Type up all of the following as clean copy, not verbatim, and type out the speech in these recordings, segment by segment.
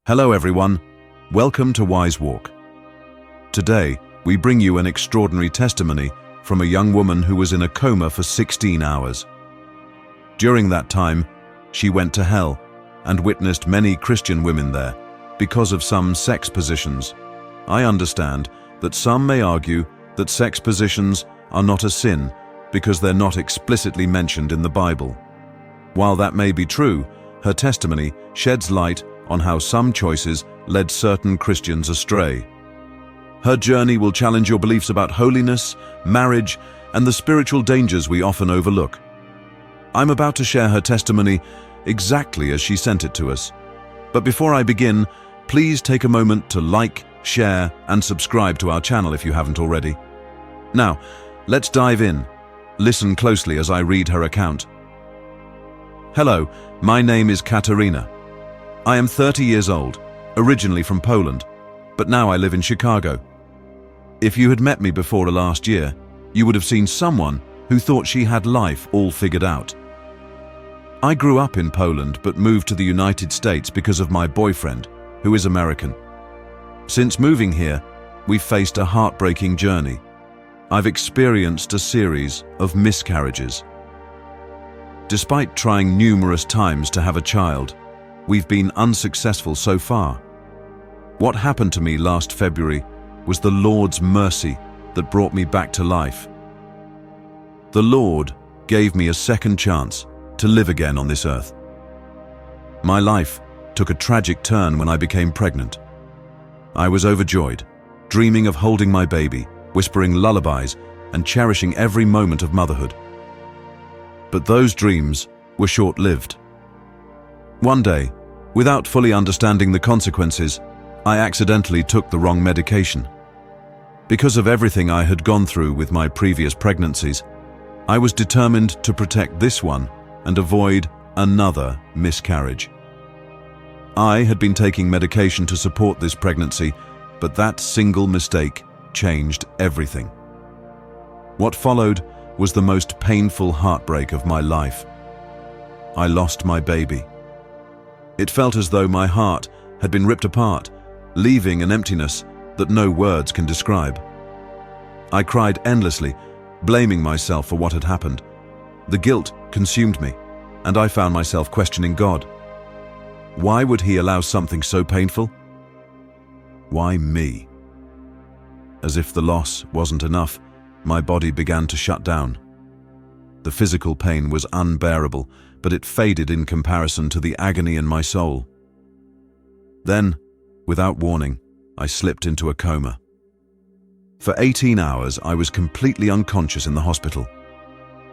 Hello everyone, welcome to Wise Walk. Today, we bring you an extraordinary testimony from a young woman who was in a coma for 16 hours. During that time, she went to hell and witnessed many Christian women there because of some sex positions. I understand that some may argue that sex positions are not a sin because they're not explicitly mentioned in the Bible. While that may be true, her testimony sheds light on how some choices led certain Christians astray. Her journey will challenge your beliefs about holiness, marriage, and the spiritual dangers we often overlook. I'm about to share her testimony exactly as she sent it to us. But before I begin, please take a moment to like, share, and subscribe to our channel if you haven't already. Now, let's dive in. Listen closely as I read her account. Hello, my name is Katarina. I am 30 years old, originally from Poland, but now I live in Chicago. If you had met me before last year, you would have seen someone who thought she had life all figured out. I grew up in Poland but moved to the United States because of my boyfriend, who is American. Since moving here, we've faced a heartbreaking journey. I've experienced a series of miscarriages. Despite trying numerous times to have a child, we've been unsuccessful so far. What happened to me last February was the Lord's mercy that brought me back to life. The Lord gave me a second chance to live again on this earth. My life took a tragic turn when I became pregnant. I was overjoyed, dreaming of holding my baby, whispering lullabies, and cherishing every moment of motherhood. But those dreams were short-lived. One day, without fully understanding the consequences, I accidentally took the wrong medication. Because of everything I had gone through with my previous pregnancies, I was determined to protect this one and avoid another miscarriage. I had been taking medication to support this pregnancy, but that single mistake changed everything. What followed was the most painful heartbreak of my life. I lost my baby. It felt as though my heart had been ripped apart, leaving an emptiness that no words can describe. I cried endlessly, blaming myself for what had happened. The guilt consumed me, and I found myself questioning God. Why would He allow something so painful? Why me? As if the loss wasn't enough, my body began to shut down. The physical pain was unbearable, but it faded in comparison to the agony in my soul. Then, without warning, I slipped into a coma. For 18 hours, I was completely unconscious in the hospital.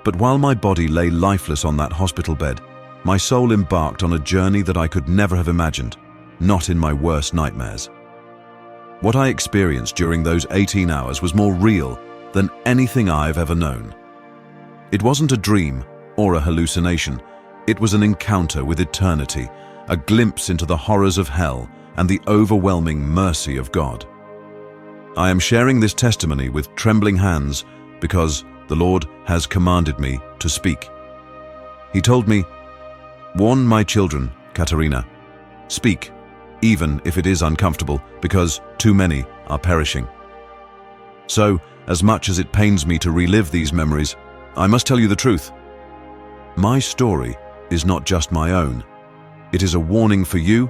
But while my body lay lifeless on that hospital bed, my soul embarked on a journey that I could never have imagined, not in my worst nightmares. What I experienced during those 18 hours was more real than anything I've ever known. It wasn't a dream or a hallucination. It was an encounter with eternity, a glimpse into the horrors of hell and the overwhelming mercy of God. I am sharing this testimony with trembling hands because the Lord has commanded me to speak. He told me, "Warn my children, Katarina. Speak, even if it is uncomfortable, because too many are perishing." So, as much as it pains me to relive these memories, I must tell you the truth. My story is not just my own. It is a warning for you,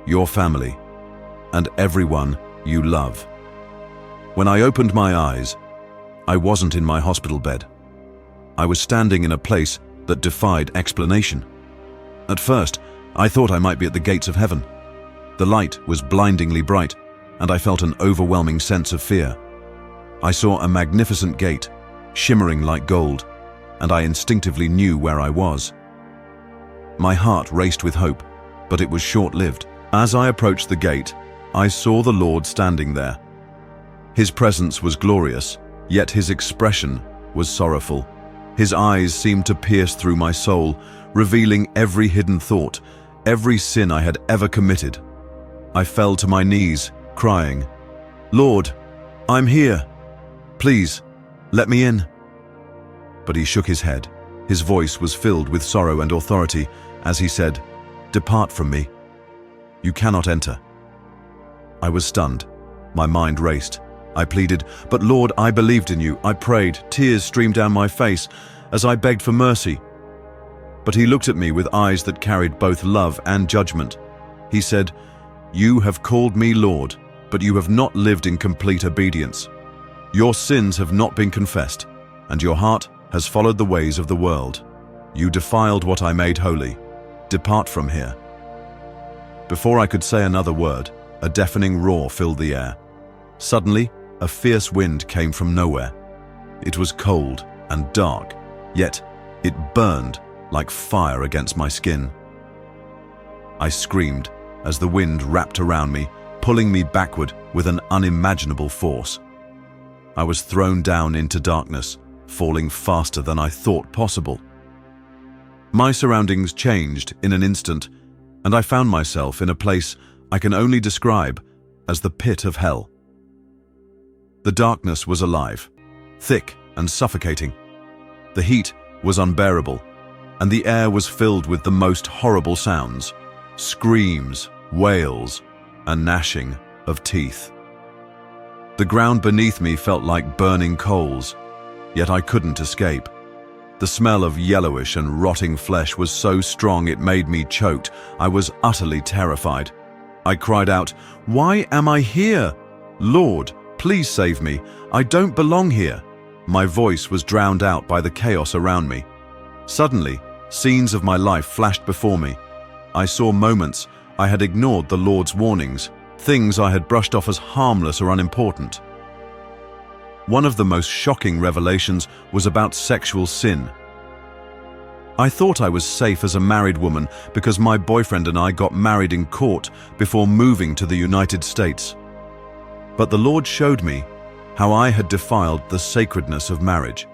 your family, and everyone you love. When I opened my eyes, I wasn't in my hospital bed. I was standing in a place that defied explanation. At first, I thought I might be at the gates of heaven. The light was blindingly bright, and I felt an overwhelming sense of fear. I saw a magnificent gate, shimmering like gold, and I instinctively knew where I was. My heart raced with hope, but it was short-lived. As I approached the gate, I saw the Lord standing there. His presence was glorious, yet His expression was sorrowful. His eyes seemed to pierce through my soul, revealing every hidden thought, every sin I had ever committed. I fell to my knees, crying, "Lord, I'm here. Please, let me in." But He shook His head. His voice was filled with sorrow and authority as He said, "Depart from me. You cannot enter." I was stunned. My mind raced. I pleaded, "But Lord, I believed in you." I prayed. Tears streamed down my face as I begged for mercy. But he looked at me with eyes that carried both love and judgment. He said, "You have called me Lord, but you have not lived in complete obedience. Your sins have not been confessed, and your heart has followed the ways of the world. You defiled what I made holy. Depart from here." Before I could say another word, a deafening roar filled the air. Suddenly, a fierce wind came from nowhere. It was cold and dark, yet it burned like fire against my skin. I screamed as the wind wrapped around me, pulling me backward with an unimaginable force. I was thrown down into darkness, falling faster than I thought possible. My surroundings changed in an instant, and I found myself in a place I can only describe as the pit of hell. The darkness was alive, thick and suffocating. The heat was unbearable, and the air was filled with the most horrible sounds: screams, wails, and gnashing of teeth. The ground beneath me felt like burning coals, yet I couldn't escape. The smell of yellowish and rotting flesh was so strong it made me choked. I was utterly terrified. I cried out, "Why am I here? Lord, please save me. I don't belong here." My voice was drowned out by the chaos around me. Suddenly, scenes of my life flashed before me. I saw moments I had ignored the Lord's warnings, things I had brushed off as harmless or unimportant. One of the most shocking revelations was about sexual sin. I thought I was safe as a married woman because my boyfriend and I got married in court before moving to the United States. But the Lord showed me how I had defiled the sacredness of marriage.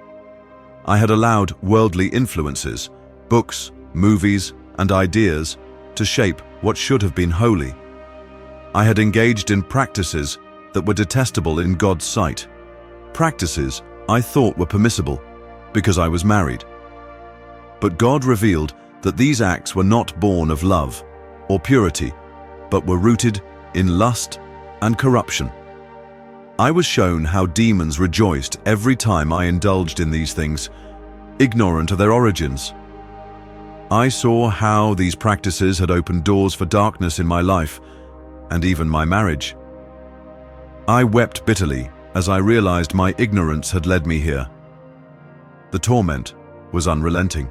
I had allowed worldly influences, books, movies, and ideas to shape what should have been holy. I had engaged in practices that were detestable in God's sight. Practices I thought were permissible because I was married. But God revealed that these acts were not born of love or purity, but were rooted in lust and corruption. I was shown how demons rejoiced every time I indulged in these things, ignorant of their origins. I saw how these practices had opened doors for darkness in my life and even my marriage. I wept bitterly as I realized my ignorance had led me here. The torment was unrelenting.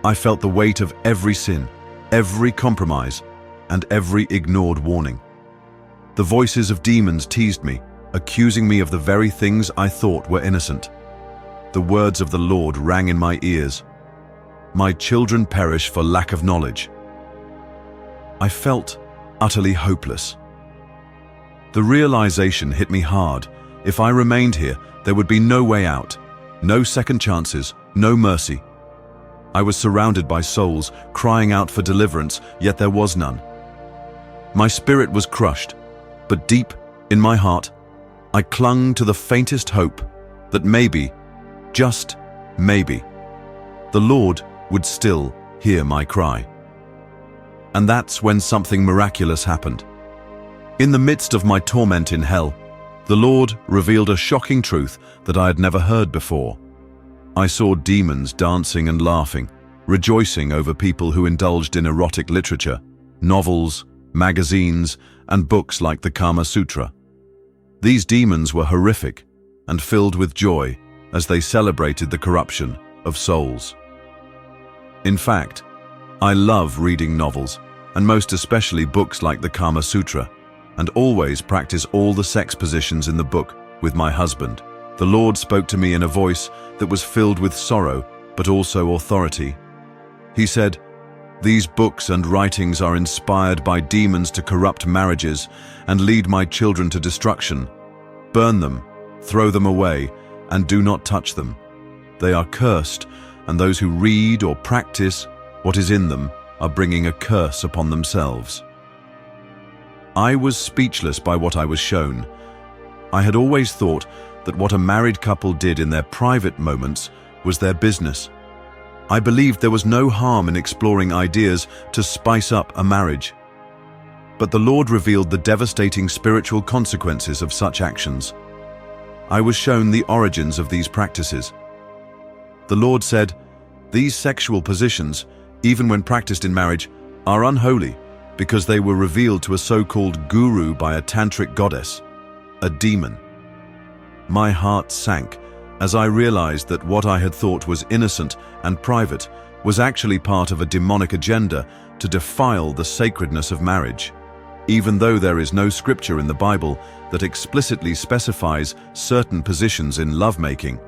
I felt the weight of every sin, every compromise, and every ignored warning. The voices of demons teased me, accusing me of the very things I thought were innocent. The words of the Lord rang in my ears. "My children perish for lack of knowledge." I felt utterly hopeless. The realization hit me hard. If I remained here, there would be no way out, no second chances, no mercy. I was surrounded by souls crying out for deliverance, yet there was none. My spirit was crushed, but deep in my heart, I clung to the faintest hope that maybe, just maybe, the Lord would still hear my cry. And that's when something miraculous happened. In the midst of my torment in hell, the Lord revealed a shocking truth that I had never heard before. I saw demons dancing and laughing, rejoicing over people who indulged in erotic literature, novels, magazines, and books like the Kama Sutra. These demons were horrific and filled with joy as they celebrated the corruption of souls. In fact, I love reading novels, and most especially books like the Kama Sutra, and always practice all the sex positions in the book with my husband. The Lord spoke to me in a voice that was filled with sorrow, but also authority. He said, "These books and writings are inspired by demons to corrupt marriages and lead my children to destruction. Burn them, throw them away, and do not touch them. They are cursed, and those who read or practice what is in them are bringing a curse upon themselves." I was speechless by what I was shown. I had always thought that what a married couple did in their private moments was their business. I believed there was no harm in exploring ideas to spice up a marriage. But the Lord revealed the devastating spiritual consequences of such actions. I was shown the origins of these practices. The Lord said, "These sexual positions, even when practiced in marriage, are unholy because they were revealed to a so-called guru by a tantric goddess, a demon." My heart sank as I realized that what I had thought was innocent and private was actually part of a demonic agenda to defile the sacredness of marriage. Even though there is no scripture in the Bible that explicitly specifies certain positions in lovemaking,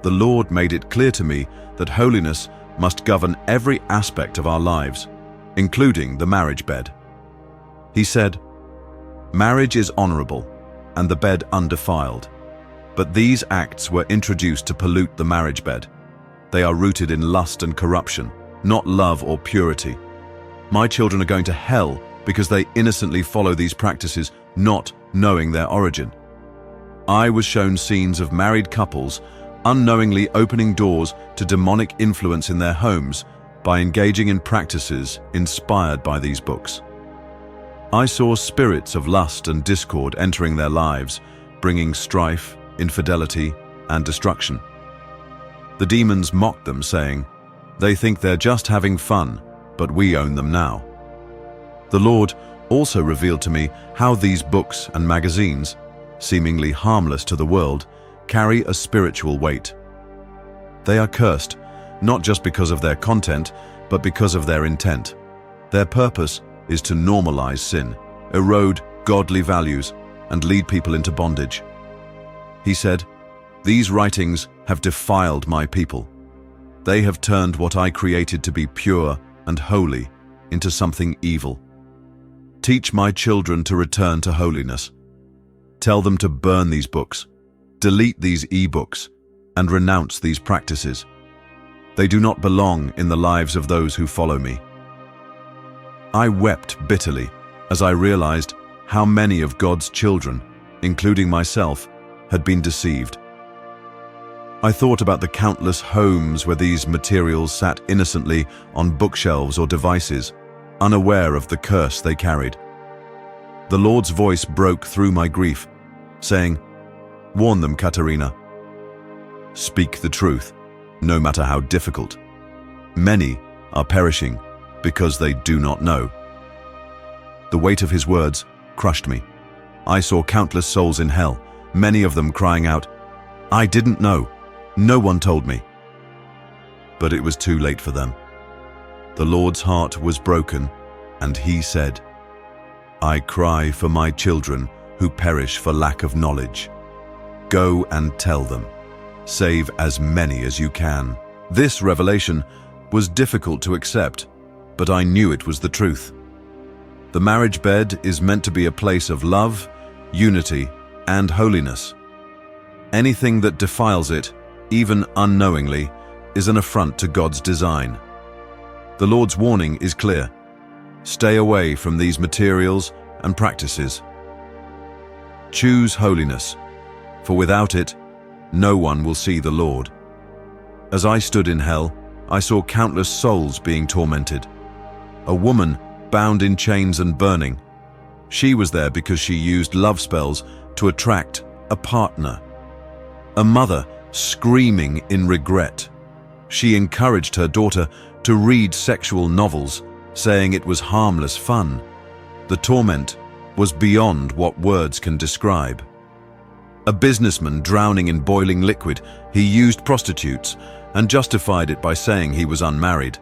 the Lord made it clear to me that holiness must govern every aspect of our lives, including the marriage bed. He said, "Marriage is honorable and the bed undefiled, but these acts were introduced to pollute the marriage bed. They are rooted in lust and corruption, not love or purity. My children are going to hell because they innocently follow these practices, not knowing their origin." I was shown scenes of married couples unknowingly opening doors to demonic influence in their homes by engaging in practices inspired by these books. I saw spirits of lust and discord entering their lives, bringing strife, infidelity, and destruction. The demons mocked them, saying, "They think they're just having fun, but we own them now." The Lord also revealed to me how these books and magazines, seemingly harmless to the world, carry a spiritual weight. They are cursed, not just because of their content, but because of their intent. Their purpose is to normalize sin, erode godly values, and lead people into bondage. He said, "These writings have defiled my people. They have turned what I created to be pure and holy into something evil. Teach my children to return to holiness. Tell them to burn these books, delete these e-books, and renounce these practices. They do not belong in the lives of those who follow me." I wept bitterly as I realized how many of God's children, including myself, had been deceived. I thought about the countless homes where these materials sat innocently on bookshelves or devices, unaware of the curse they carried. The Lord's voice broke through my grief, saying, "Warn them, Katerina. Speak the truth, no matter how difficult. Many are perishing because they do not know." The weight of his words crushed me. I saw countless souls in hell, many of them crying out, "I didn't know. No one told me." But it was too late for them. The Lord's heart was broken, and he said, "I cry for my children who perish for lack of knowledge. Go and tell them. Save as many as you can." This revelation was difficult to accept, but I knew it was the truth. The marriage bed is meant to be a place of love, unity, and holiness. Anything that defiles it, even unknowingly, is an affront to God's design. The Lord's warning is clear. Stay away from these materials and practices. Choose holiness, for without it, no one will see the Lord. As I stood in hell, I saw countless souls being tormented. A woman bound in chains and burning. She was there because she used love spells to attract a partner. A mother screaming in regret. She encouraged her daughter to read sexual novels, saying it was harmless fun. The torment was beyond what words can describe. A businessman drowning in boiling liquid, he used prostitutes and justified it by saying he was unmarried.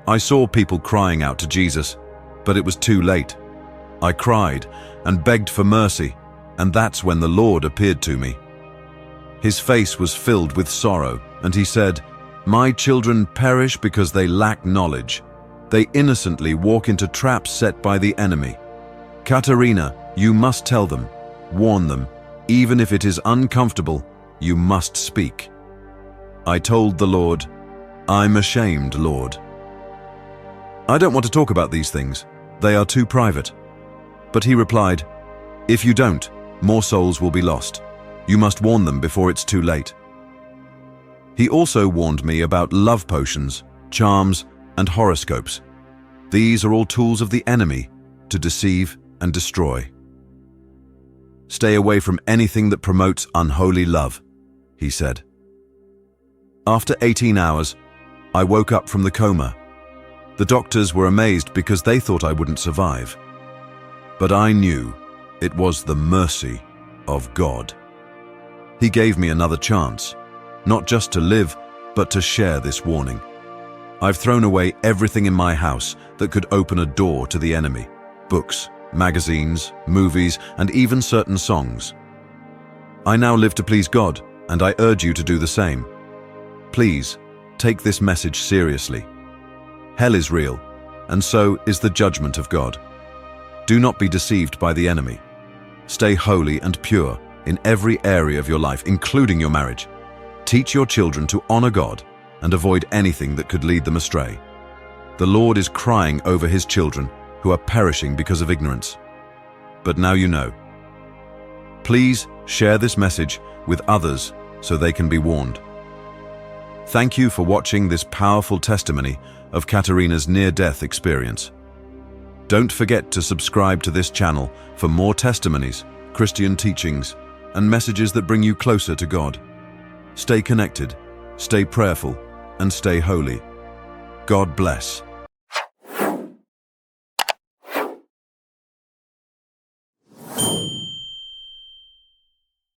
I saw people crying out to Jesus, but it was too late. I cried and begged for mercy, and that's when the Lord appeared to me. His face was filled with sorrow, and he said, "My children perish because they lack knowledge. They innocently walk into traps set by the enemy. Katerina, you must tell them, warn them, even if it is uncomfortable, you must speak." I told the Lord, "I'm ashamed, Lord. I don't want to talk about these things. They are too private." But he replied, "If you don't, more souls will be lost. You must warn them before it's too late." He also warned me about love potions, charms, and horoscopes. These are all tools of the enemy, to deceive and destroy. Stay away from anything that promotes unholy love, he said. After 18 hours, I woke up from the coma. The doctors were amazed because they thought I wouldn't survive. But I knew it was the mercy of God. He gave me another chance, not just to live, but to share this warning. I've thrown away everything in my house that could open a door to the enemy: books, magazines, movies, and even certain songs. I now live to please God, and I urge you to do the same. Please, take this message seriously. Hell is real, and so is the judgment of God. Do not be deceived by the enemy. Stay holy and pure in every area of your life, including your marriage. Teach your children to honor God and avoid anything that could lead them astray. The Lord is crying over his children who are perishing because of ignorance. But now you know. Please share this message with others so they can be warned. Thank you for watching this powerful testimony of Katerina's near-death experience. Don't forget to subscribe to this channel for more testimonies, Christian teachings, and messages that bring you closer to God. Stay connected, stay prayerful, and stay holy. God bless.